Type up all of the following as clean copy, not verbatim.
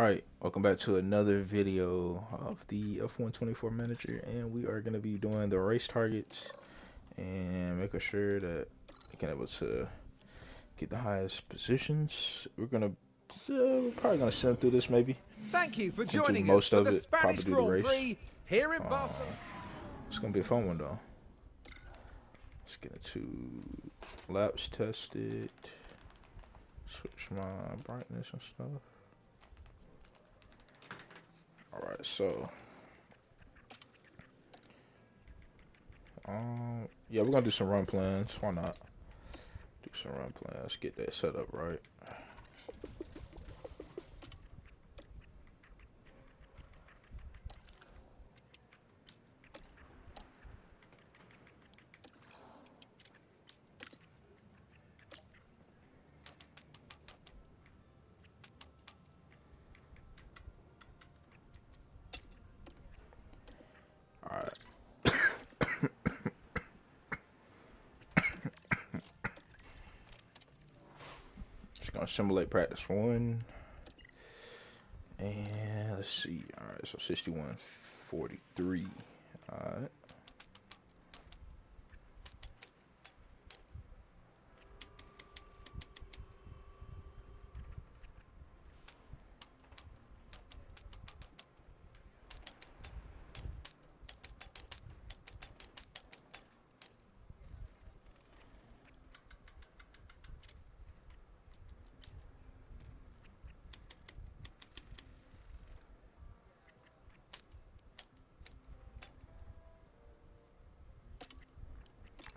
Alright, welcome back to another video of the F124 Manager, and we are going to be doing the race targets and making sure that we can able to get the highest positions. We're probably going to sim through this maybe. Thank you for Sim through joining us most for of the it, Spanish probably do the Grand race. Prix here in Barcelona. It's going to be a fun one though. Let's get into laps tested, switch my brightness and stuff. Alright, so yeah, we're gonna do some run plans. Why not? Do some run plans. Get that set up right. Alright. Just gonna simulate practice one. And let's see. Alright, so 61:43. Alright.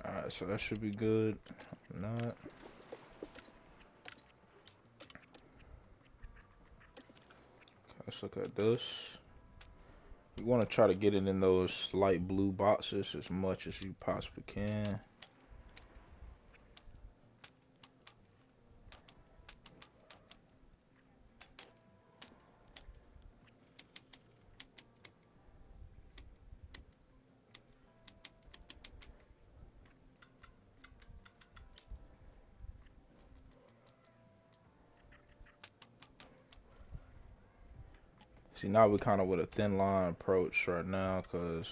Alright, so that should be good. Not. Okay, let's look at this. You want to try to get it in those light blue boxes as much as you possibly can. See, now we're kind of with a thin line approach right now because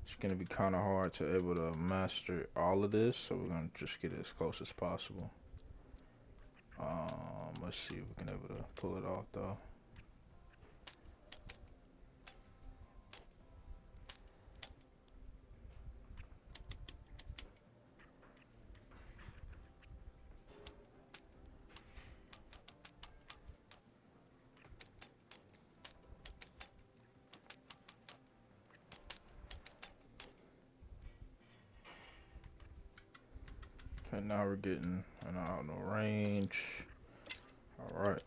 it's going to be kind of hard to able to master all of this. So we're going to just get it as close as possible. Let's see if we can able to pull it off though. And now we're getting an out no range. All right.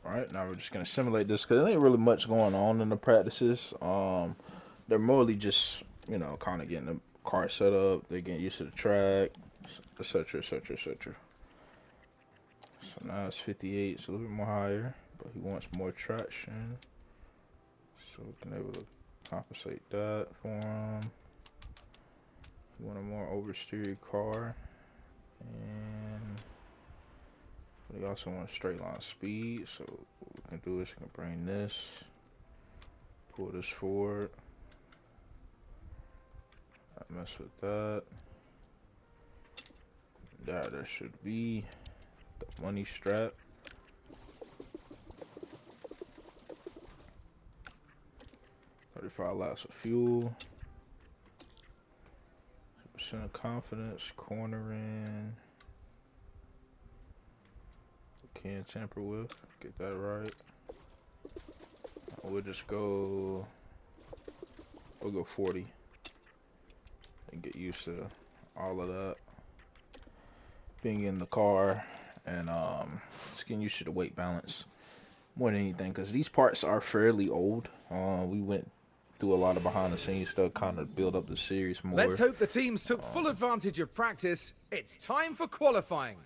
Alright, now we're just gonna simulate this because there ain't really much going on in the practices. They're mostly just, you know, kind of getting the car set up, they're getting used to the track, etc, etc, etc. So now it's 58, it's a little bit more higher, but he wants more traction. So we can able to compensate that for him. He want a more oversteered car. And we also want straight line speed, so what we can do is we can bring this, pull this forward, not mess with that. There should be the money strap. $35 laps of fuel. 2% of confidence, cornering. Can't tamper with. Get that right. We'll just go. We'll go 40 and get used to all of that. Being in the car and just getting used to the weight balance more than anything, because these parts are fairly old. We went through a lot of behind the scenes stuff, kind of build up the series more. Let's hope the teams took full advantage of practice. It's time for qualifying.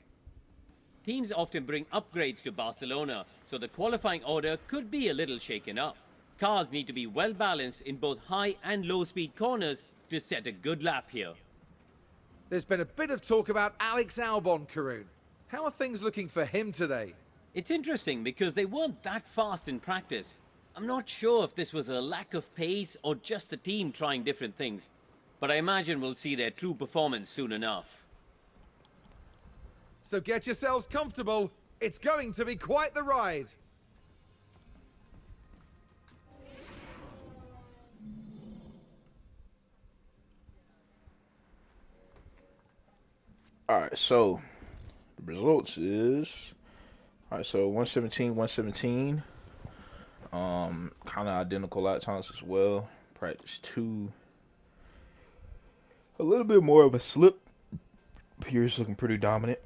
Teams often bring upgrades to Barcelona, so the qualifying order could be a little shaken up. Cars need to be well balanced in both high and low speed corners to set a good lap here. There's been a bit of talk about Alex Albon, Karun. How are things looking for him today? It's interesting because they weren't that fast in practice. I'm not sure if this was a lack of pace or just the team trying different things, but I imagine we'll see their true performance soon enough. So get yourselves comfortable. It's going to be quite the ride. Alright, so the results is alright, so 117, 117. Kind of identical lap times as well. Practice 2. A little bit more of a slip. Pierce looking pretty dominant.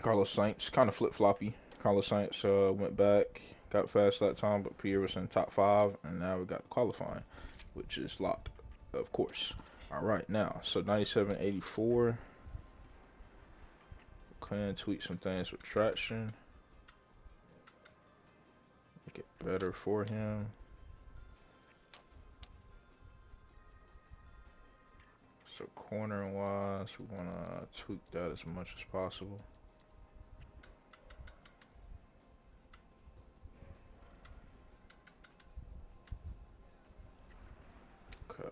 Carlos Sainz kind of flip-floppy. Carlos Sainz went back, got fast that time, but Pierre was in top 5, and now we got qualifying, which is locked, of course. Alright, now, so 97.84. Can tweak some things with traction. Make it better for him. So corner wise, we want to tweak that as much as possible. Okay.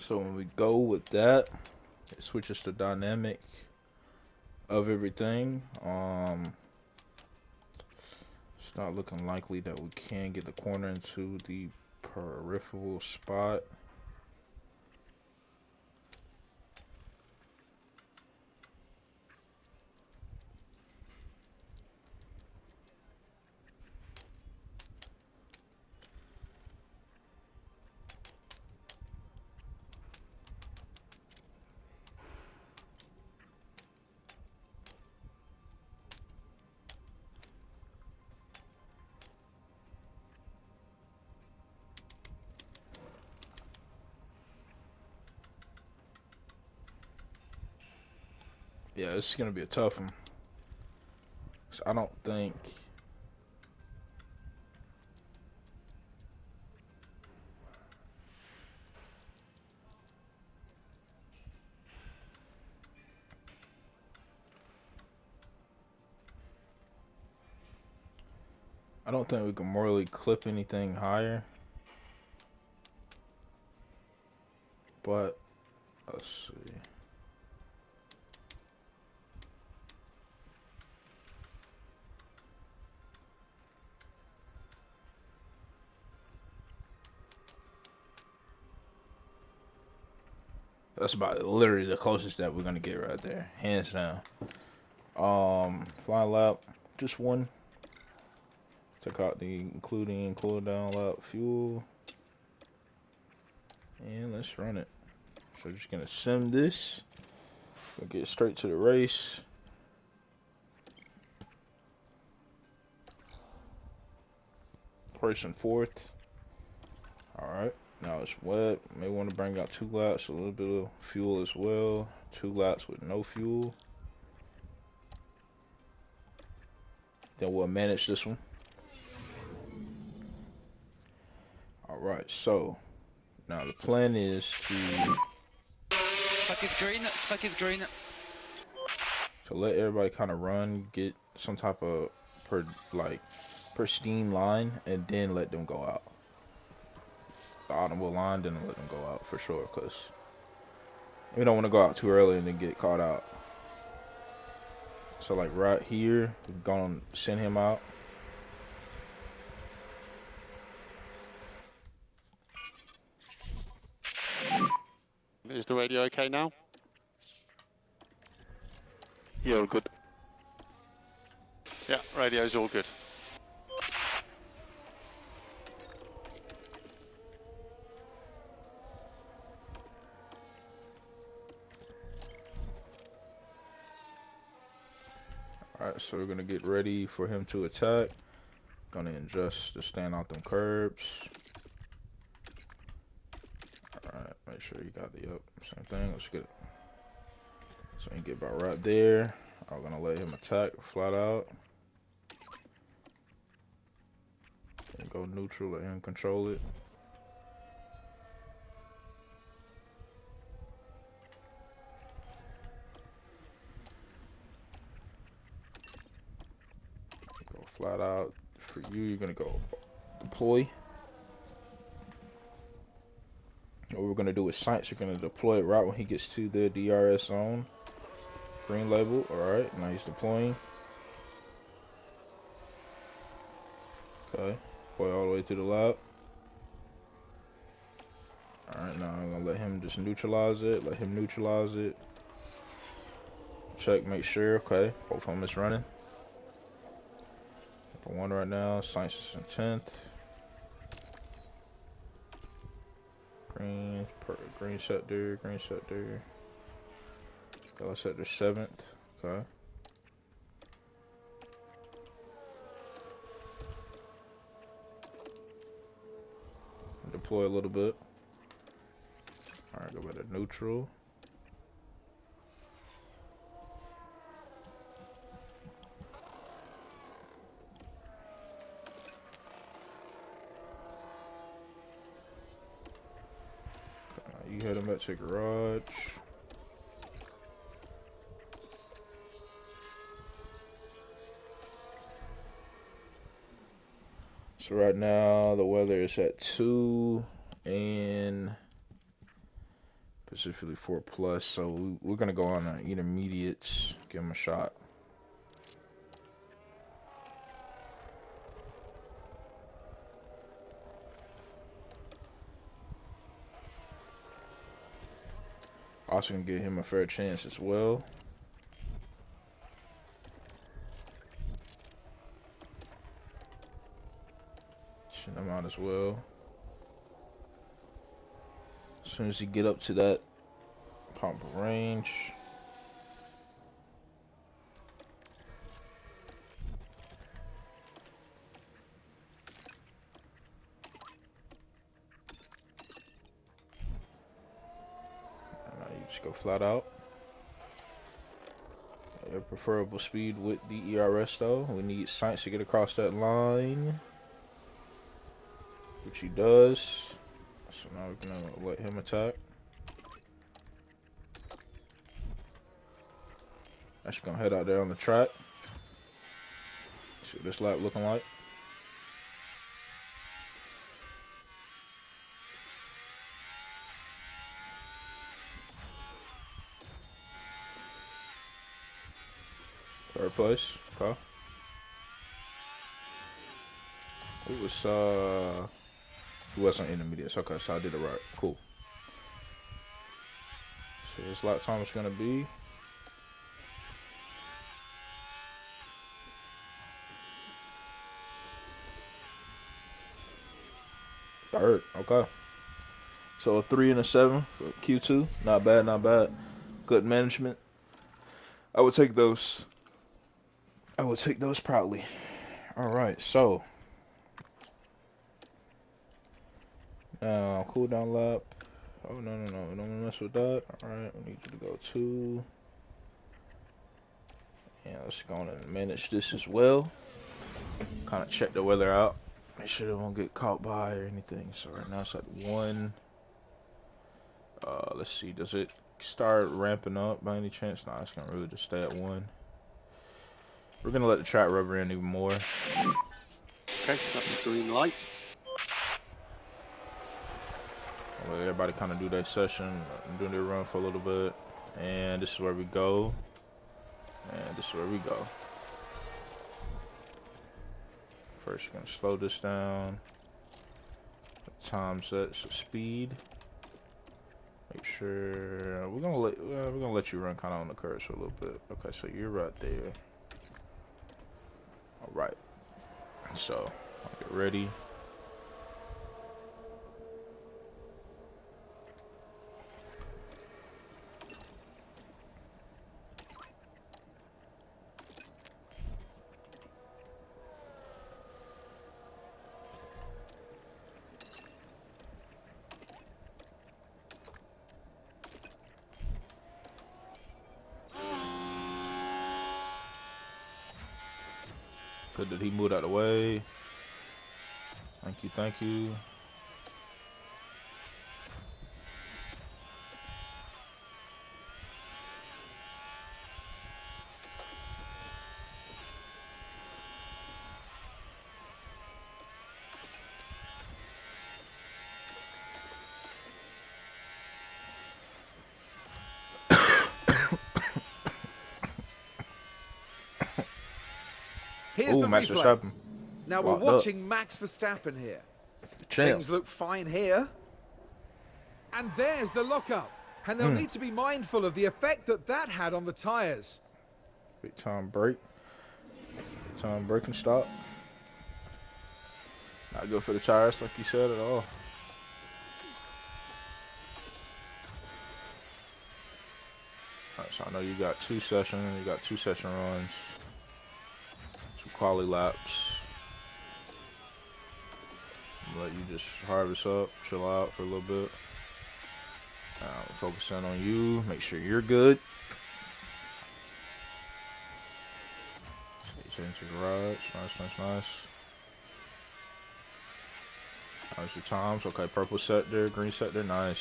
So when we go with that, it switches the dynamic of everything. It's not looking likely that we can get the corner into the peripheral spot. Yeah, it's gonna be a tough one. So I don't think we can morally clip anything higher. But let's see. That's about literally the closest that we're gonna get right there, hands down. Flying lap, just one. Took out the including cool down lap fuel, and let's run it. So just gonna sim this. We'll get straight to the race. Person fourth. All right. Now it's wet. May want to bring out 2 laps, a little bit of fuel as well. 2 laps with no fuel. Then we'll manage this one. Alright, so now the plan is to Fuck is green. let everybody kind of run, get some type of pristine line, and then let them go out. The audible line, then let them go out for sure, because we don't want to go out too early and then get caught out. So like right here, we're gonna send him out. Is the radio okay now? Yeah, all good. Yeah, radio's all good. Alright, so we're gonna get ready for him to attack. Gonna adjust to stand out them curbs. Alright, make sure you got the same thing. Let's get it. So you get about right there. I'm gonna let him attack flat out. And go neutral, let him control it. Go flat out. For you, you're gonna go deploy. What we're gonna do with Science, you're gonna deploy it right when he gets to the DRS zone. Green label, alright, now he's deploying. Okay, deploy all the way to the lab. Alright, now I'm gonna let him just neutralize it, let him neutralize it. Check, make sure, okay, both of them is running. Number 1 right now, Science is in 10th. Green sector, yellow sector 7th, okay. Deploy a little bit. Alright, go back to neutral. You head him back to garage. So right now the weather is at 2 and specifically 4 plus. So we're gonna go on an intermediates, give him a shot. Also gonna give him a fair chance as well. Send him out as well. As soon as you get up to that pump range, you just go flat out. Your preferable speed with the ERS though. We need Science to get across that line, which he does. So now we're gonna let him attack. Actually gonna head out there on the track. See what this lap looking like. Third place, okay. It wasn't intermediates, okay, so I did it right, cool. So his lap time is gonna be third, okay. So a 3 and a 7 for Q2, not bad, not bad. Good management. I would take those. I would take those proudly. Alright, so now cooldown lap. Oh no, don't mess with that. Alright, we need you to go 2. And let's go on and manage this as well. Kind of check the weather out. Make sure it won't get caught by or anything. So right now it's at 1. Let's see, does it start ramping up by any chance? Nah, it's gonna really just stay at 1. We're gonna let the track rubber in even more. Okay, that's green light. Let everybody kind of do their session, do their run for a little bit. And this is where we go. And this is where we go. First, you're gonna slow this down. Time sets so speed. Make sure we're gonna let you run kind of on the curves for a little bit. Okay, so you're right there. All right. So I'll get ready. Good that he moved out of the way. Thank you, thank you. Here's Ooh, the Max replay. Verstappen. Now we're Locked up. watching Max Verstappen here. The champ. Things look fine here. And there's the lockup. And they'll need to be mindful of the effect that that had on the tyres. Big time break. Big time break and stop. Not good for the tires, like you said at all. Alright, so I know you got 2 sessions. You got 2 session runs. 2 quality laps. Let you just harvest up, chill out for a little bit. Focus in on you, make sure you're good. Change the garage, nice. How's your times? Okay, purple set there, green set there, nice.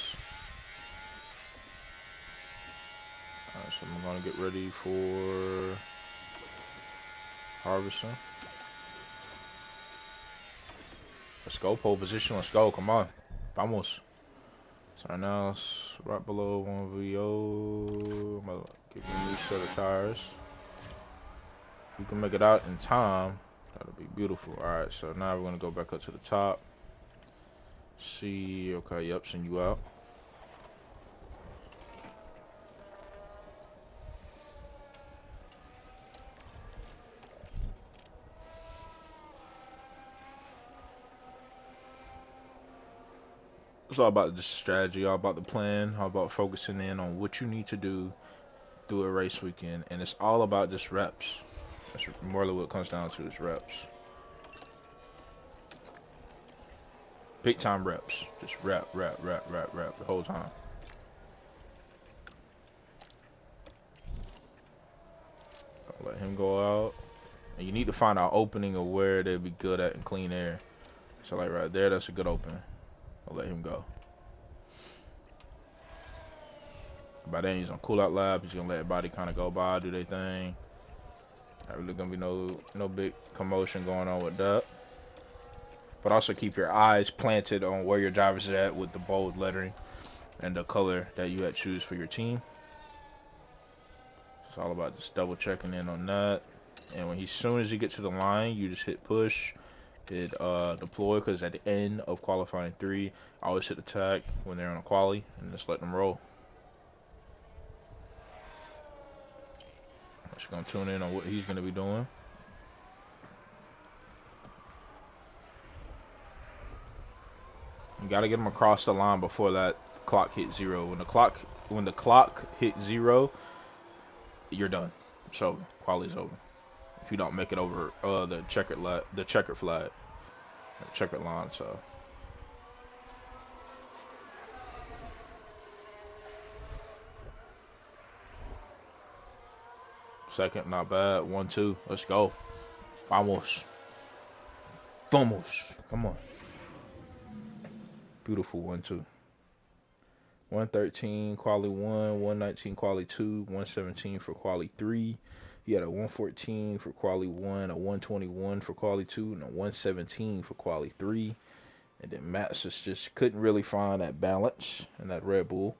Alright, so I'm gonna get ready for harvesting. Let's go, pole position, let's go, come on. Vamos. So right now it's right below 1VO. I'm gonna give you a new set of tires. If you can make it out in time, that'll be beautiful. Alright, so now we're gonna go back up to the top. See, okay, yep, send you out. It's all about the strategy, all about the plan, all about focusing in on what you need to do through a race weekend, and it's all about just reps. That's more what it comes down to, is reps. Big time reps. Just rep the whole time. Don't let him go out. And you need to find an opening of where they'd be good at in clean air. So like right there, that's a good opening. I'll let him go. By then he's on cool out lap. He's gonna let everybody kind of go by, do their thing. Not really gonna be no big commotion going on with that. But also keep your eyes planted on where your drivers are at with the bold lettering and the color that you had choose for your team. It's all about just double checking in on that. And when as soon as you get to the line, you just hit push. Hit deploy, because at the end of qualifying 3, I always hit attack when they're on a quali and just let them roll. Just gonna tune in on what he's gonna be doing. You gotta get him across the line before that clock hits 0. When the clock hits 0, you're done. It's over. Quali's over. If you don't make it over the checkered flag, checkered line. So second, not bad. 1-2. Let's go. Vamos. Come on. Beautiful 1-2. 113 quali 1, 119 quali 2, 117 for quali 3. He had a 114 for quali 1, a 121 for quali 2, and a 117 for quali 3. And then Max just couldn't really find that balance in that Red Bull.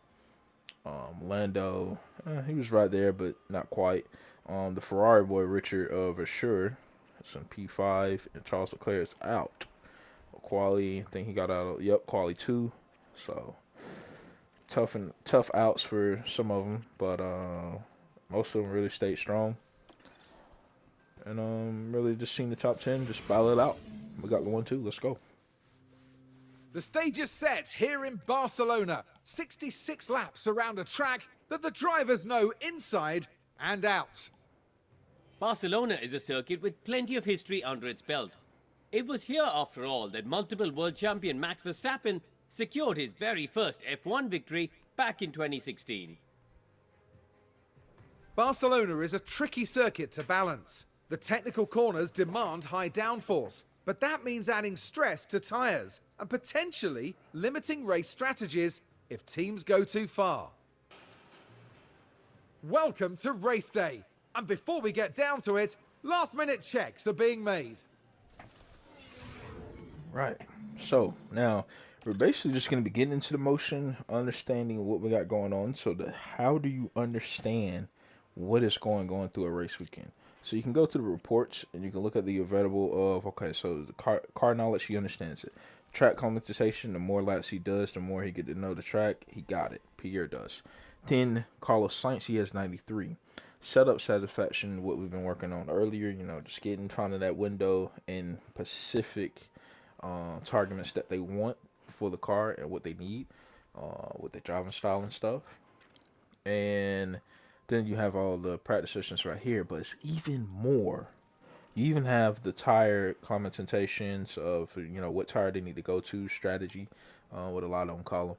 Lando, he was right there, but not quite. The Ferrari boy, Richard Versure, some P5, and Charles Leclerc is out. Quali, I think he got out of, quali 2. So tough outs for some of them, but most of them really stayed strong. And really just seen the top 10 just battle it out. We got the 1-2. Let's go. The stage is set here in Barcelona. 66 laps around a track that the drivers know inside and out. Barcelona is a circuit with plenty of history under its belt. It was here, after all, that multiple world champion Max Verstappen secured his very first F1 victory back in 2016. Barcelona is a tricky circuit to balance. The technical corners demand high downforce, but that means adding stress to tyres and potentially limiting race strategies if teams go too far. Welcome to race day, and before we get down to it, last-minute checks are being made. Right. So now we're basically just going to be getting into the motion, understanding what we got going on. So how do you understand what is going on through a race weekend? So you can go to the reports and you can look at the available of, okay, so the car knowledge, he understands it. Track compensation, the more laps he does, the more he get to know the track. He got it. Pierre does. Then Carlos Sainz, he has 93. Setup satisfaction, what we've been working on earlier, just getting in front of that window in Pacific targets that they want for the car and what they need with the driving style and stuff. And then you have all the practice sessions right here, but it's even more. You even have the tire commentations of what tire they need to go to, strategy, what a lot of them call them.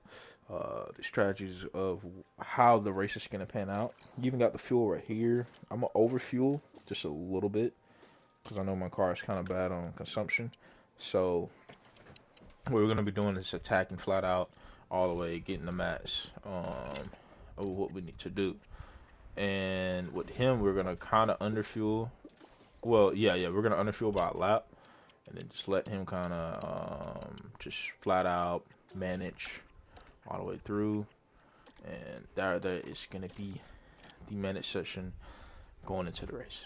The strategies of how the race is going to pan out. You even got the fuel right here. I'm going to overfuel just a little bit because I know my car is kind of bad on consumption. So what we're going to be doing is attacking flat out all the way, getting the max of what we need to do. And with him, we're going to kind of underfuel. Well, yeah, we're going to underfuel by a lap. And then just let him kind of just flat out manage all the way through. And there is going to be the manage section going into the race.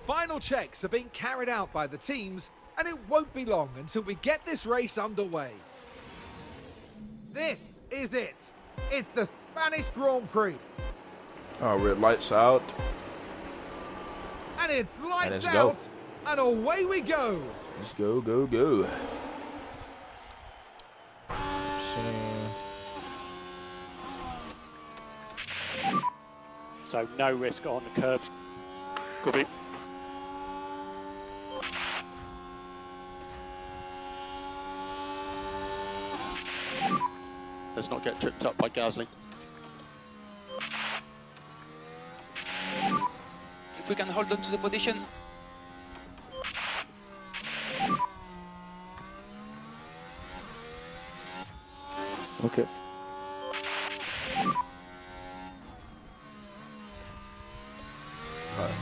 Final checks are being carried out by the teams, and it won't be long until we get this race underway. This is it. It's the Spanish Grand Prix. Oh, red lights out. And it's lights out, go. and away we go. Let's go, go, go. So no risk on the curbs. Copy. Let's not get tripped up by Gasly. If we can hold on to the position. Okay.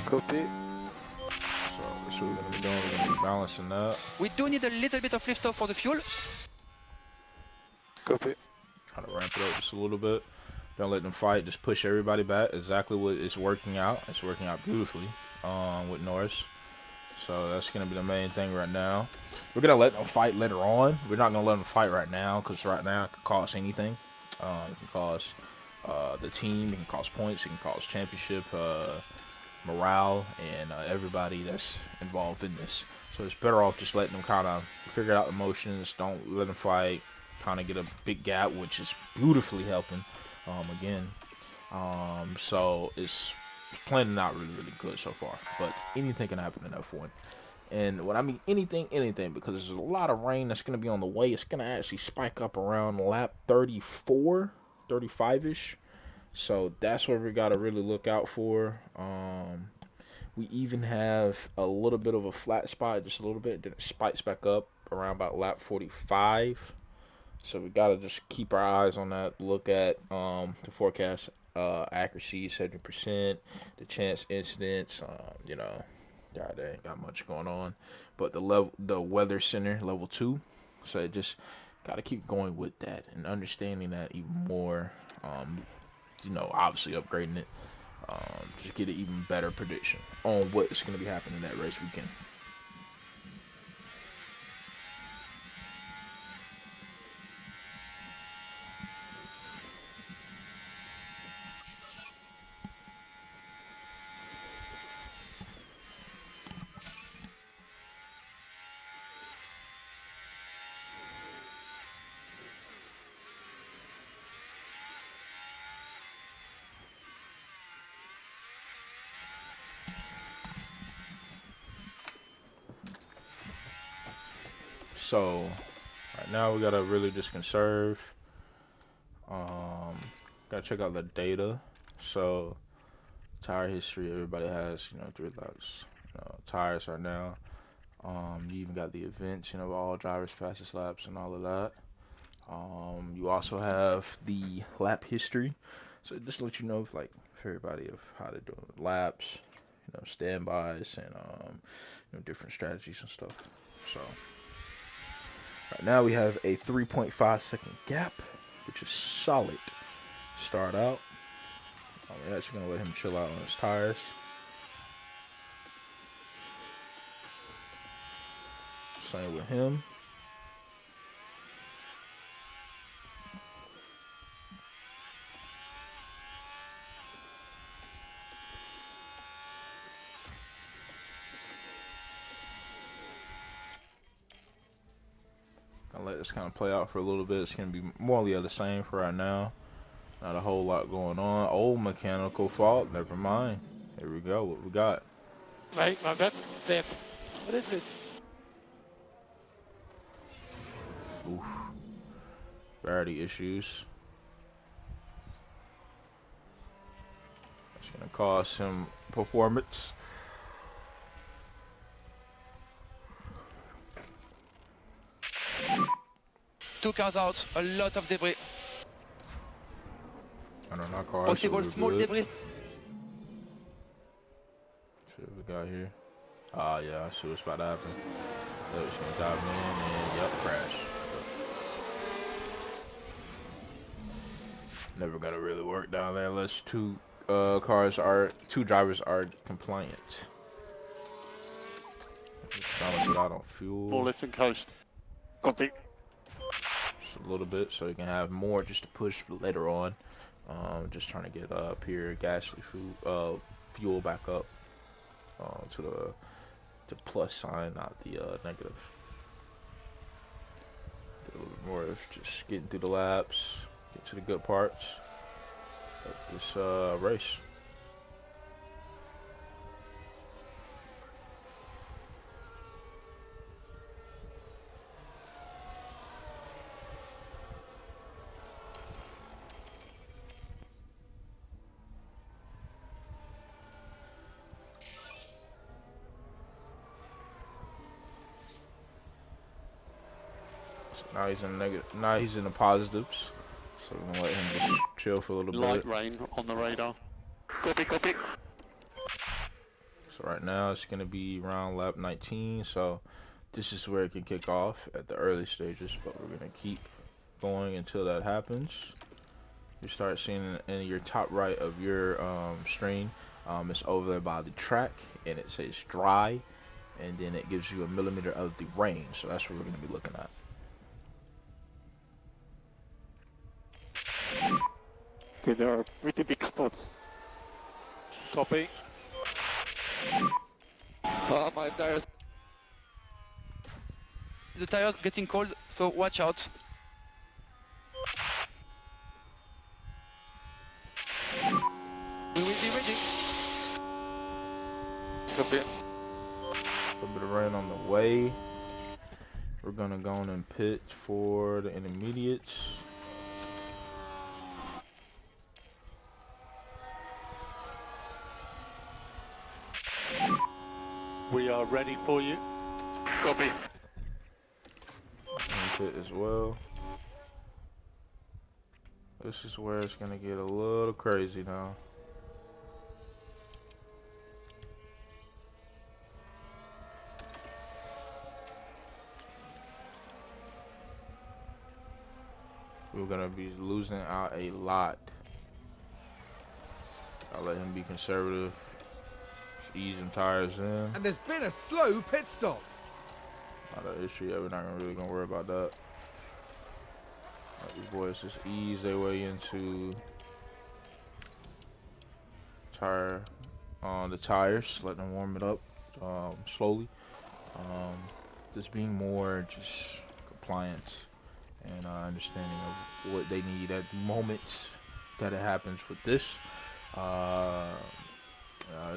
Copy. So that's what we're going to be doing. We're going to be balancing that. We do need a little bit of liftoff for the fuel. Copy. Kind of ramp it up just a little bit. Don't let them fight. Just push everybody back. Exactly what is working out. It's working out beautifully with Norris. So that's going to be the main thing right now. We're going to let them fight later on. We're not going to let them fight right now because right now it could cost anything. It can cost the team. It can cost points. It can cost championship morale and everybody that's involved in this. So it's better off just letting them kind of figure out emotions. Don't let them fight. Kind of get a big gap, which is beautifully helping. So it's playing out really, really good so far. But anything can happen in F1. And when I mean anything, because there's a lot of rain that's going to be on the way. It's going to actually spike up around lap 34, 35-ish. So that's what we got to really look out for. We even have a little bit of a flat spot, just a little bit. Then it spikes back up around about lap 45. So we got to just keep our eyes on that. Look at the forecast accuracy, 70%. The chance incidents, there ain't got much going on. But the weather center, level 2. So just got to keep going with that and understanding that even more. Obviously upgrading it. Just get an even better prediction on what's going to be happening that race weekend. So right now we gotta really just conserve. Gotta check out the data. So Tire history, everybody has, you know, 3 laps. Tires are now. You even got the events, you know, all drivers' fastest laps and all of that. You also have the lap history. So just to let you know, like, for everybody of how to do laps, you know, standbys, and you know, different strategies and stuff. So right now we have a 3.5 second gap, which is solid. Start out. We're actually gonna let him chill out on his tires. Same with him. I'll let this kind of play out for a little bit. It's gonna be more or less the same for right now. Not a whole lot going on. Old mechanical fault. Never mind. Here we go. What we got? Right, my bad. Stand. What is this? Oof. Variety issues. That's gonna cost him performance. Two cars out, a lot of debris. I don't know, car. Possible small debris. See what we got here. Ah, yeah, I see what's about to happen. That was gonna dive in and yep, crash. Never gonna really work down there unless two drivers are compliant. Balance it out on fuel. More lift and coast. Copy. Just a little bit so you can have more just to push later on. Just trying to get up here gasoline fuel back up to the plus sign, not the negative. A little bit more of just getting through the laps, get to the good parts of this race. Now he's in negative. Now he's in the positives. So we're gonna let him just chill for a little Light bit. rain on the radar. Copy, copy. So right now it's gonna be around lap 19. So this is where it can kick off at the early stages. But we're gonna keep going until that happens. You start seeing in your top right of your screen, it's over there by the track, and it says dry, and then it gives you a millimeter of the rain. So that's what we're gonna be looking at. Okay, there are pretty big spots. Copy. My tires. The tires getting cold, so watch out. We will be ready. Copy. A little bit of rain on the way. We're gonna go on and pit for the intermediates. We are ready for you. Copy. And pit as well. This is where it's gonna get a little crazy now. We're gonna be losing out a lot. I'll let him be conservative. Ease them tires in. And there's been a slow pit stop. Not an issue yet. We're not really gonna worry about that. Let these boys just ease their way into the tires. Let them warm it up slowly. Just being more just compliance and understanding of what they need at the moment that it happens with this.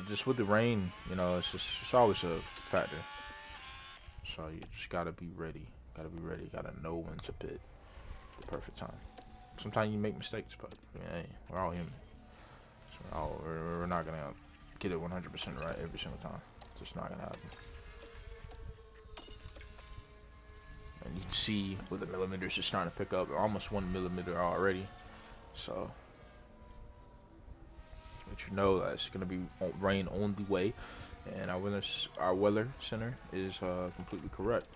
Just with the rain, you know, it's always a factor. So you just gotta be ready. Gotta know when to pit. The perfect time. Sometimes you make mistakes, but hey, we're all human. So we're not gonna get it 100% right every single time. It's just not gonna happen. And you can see with the millimeters just starting to pick up, almost 1 millimeter already. So let you know that it's gonna be rain on the way, and our weather center is completely correct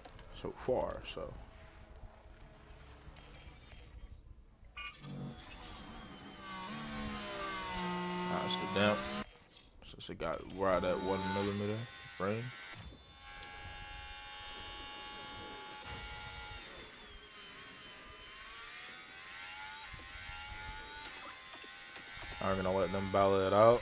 so far. So it's the damp, since it got right at 1 millimeter rain. I'm gonna let them ballot it out.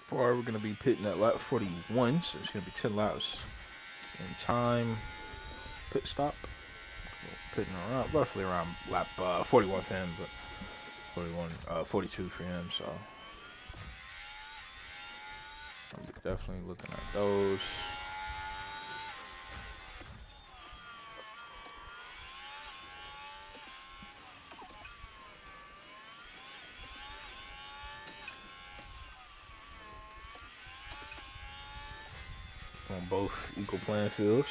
For we're gonna be pitting at lap 41, so it's gonna be 10 laps in time. Pit stop. Pitting around roughly around lap 41 for him, but 42 for him. So I'm definitely looking at those. On both equal playing fields.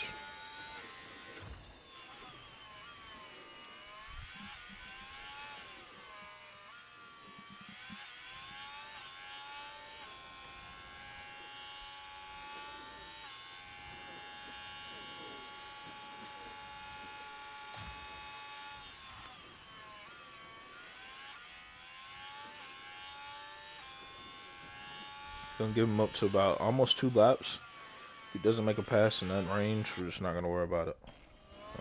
Gonna give him up to about almost 2 laps. If he doesn't make a pass in that range, we're just not gonna worry about it.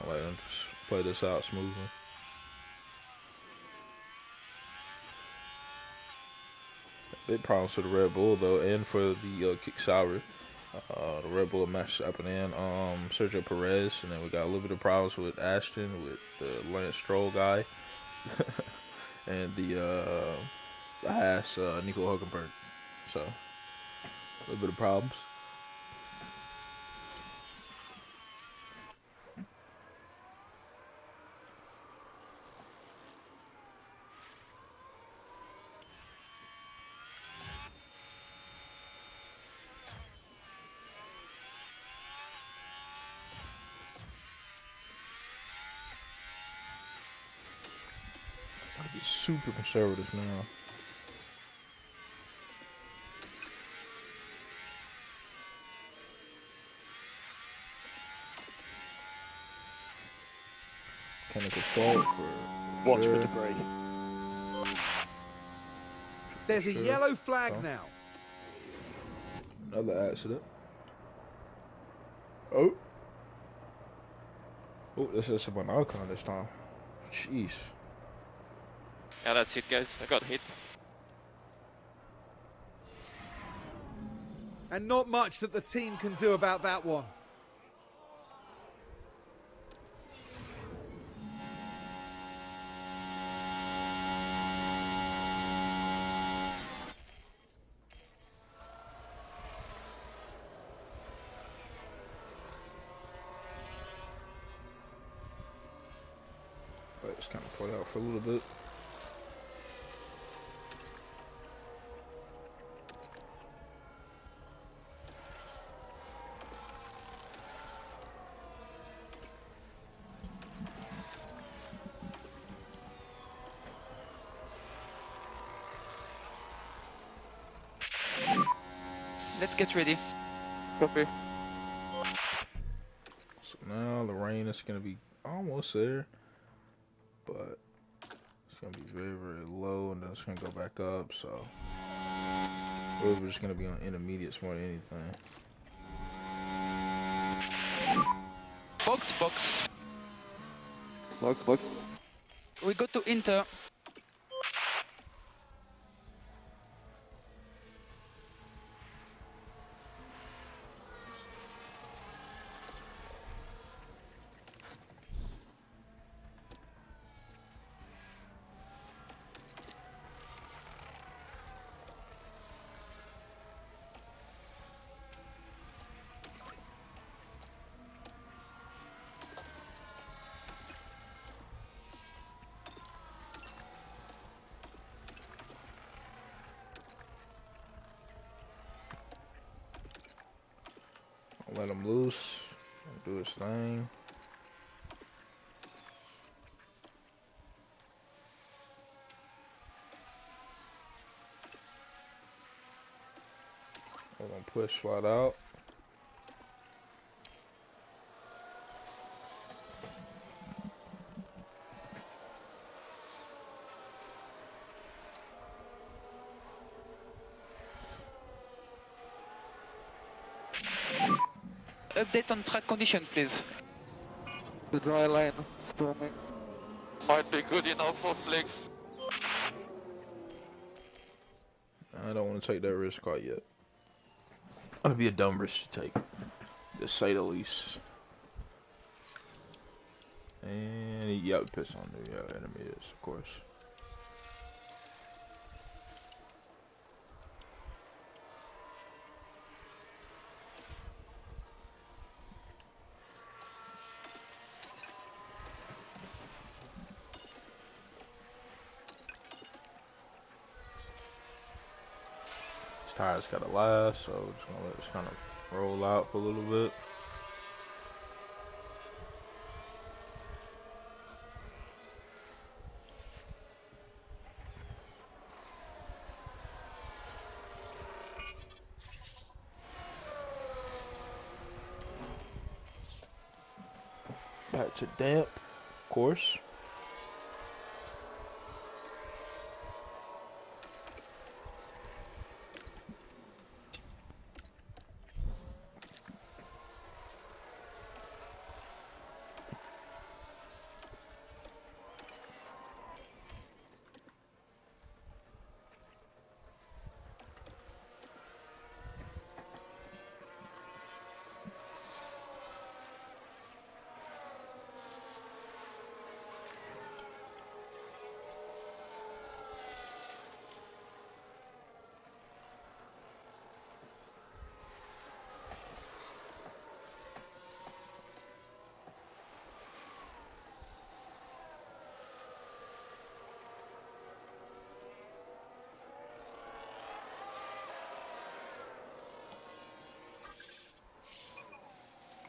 I'll let him just play this out smoothly. Big problems for the Red Bull though, and for the Kick Sauber. The Red Bull matched up and in Sergio Perez, and then we got a little bit of problems with Ashton, with the Lance Stroll guy, and the Haas Nico Hulkenberg. So a little bit of problems. Gotta be super conservative now. Mechanical fault for Watch for Sure. debris. There's a Sure. yellow flag Oh. now. Another accident. Oh. Oh, this is a Alcon this time. Jeez. Yeah, that's it, guys. I got hit. And not much that the team can do about that one. Let's kind of play out for a little bit. Let's get ready. Copy. So now the rain is going to be almost there, but it's going to be very, very low, and then it's going to go back up. So really we're just going to be on intermediates more than anything. Box, box. Box, box. We go to Inter. I'll let him loose, do his thing. We're gonna push flat out. Update on track condition, please. The dry line storming. Might be good enough for slicks. I don't want to take that risk quite yet. That'd be a dumb risk to take, to say the least. And yeah, piss on the intermediates, of course. This tire's gotta last, so we're just gonna let this kind of roll out for a little bit. Back to damp, of course.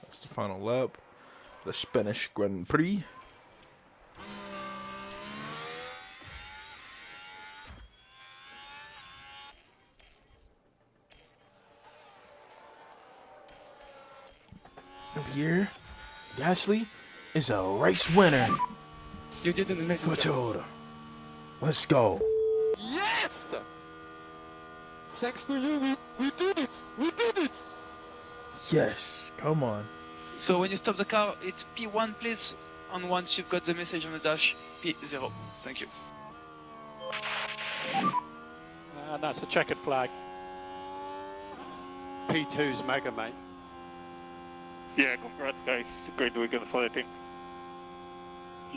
That's the final lap. The Spanish Grand Prix. Pierre Gasly is a race winner. You did an amazing Switch job. order. Let's go. Yes! Thanks to you, we did it! We did it! Yes. Come on. So when you stop the car, it's P1 please. And once you've got the message on the dash, P0. Thank you. And that's a checkered flag. P2's mega, mate. Yeah, congrats guys. Great weekend for the team.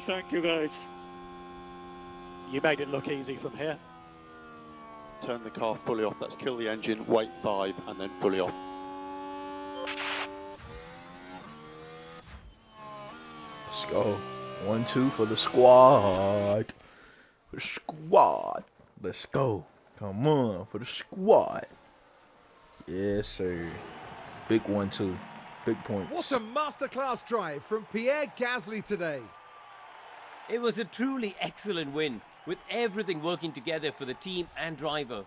Thank you guys. You made it look easy from here. Turn the car fully off, let's kill the engine, wait 5 and then fully off. Let's go. 1-2 for the squad. For the squad. Let's go. Come on for the squad. Yes, sir. Big 1-2. Big points. What a masterclass drive from Pierre Gasly today. It was a truly excellent win, with everything working together for the team and driver.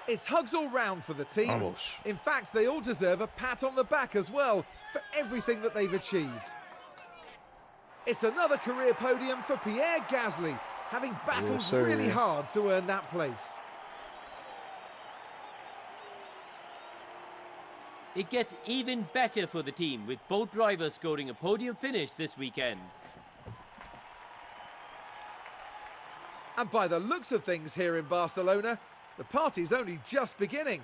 It's hugs all round for the team. Almost. In fact, they all deserve a pat on the back as well for everything that they've achieved. It's another career podium for Pierre Gasly, having battled Yes, sir. really hard to earn that place. It gets even better for the team, with both drivers scoring a podium finish this weekend. And by the looks of things here in Barcelona, the party's only just beginning.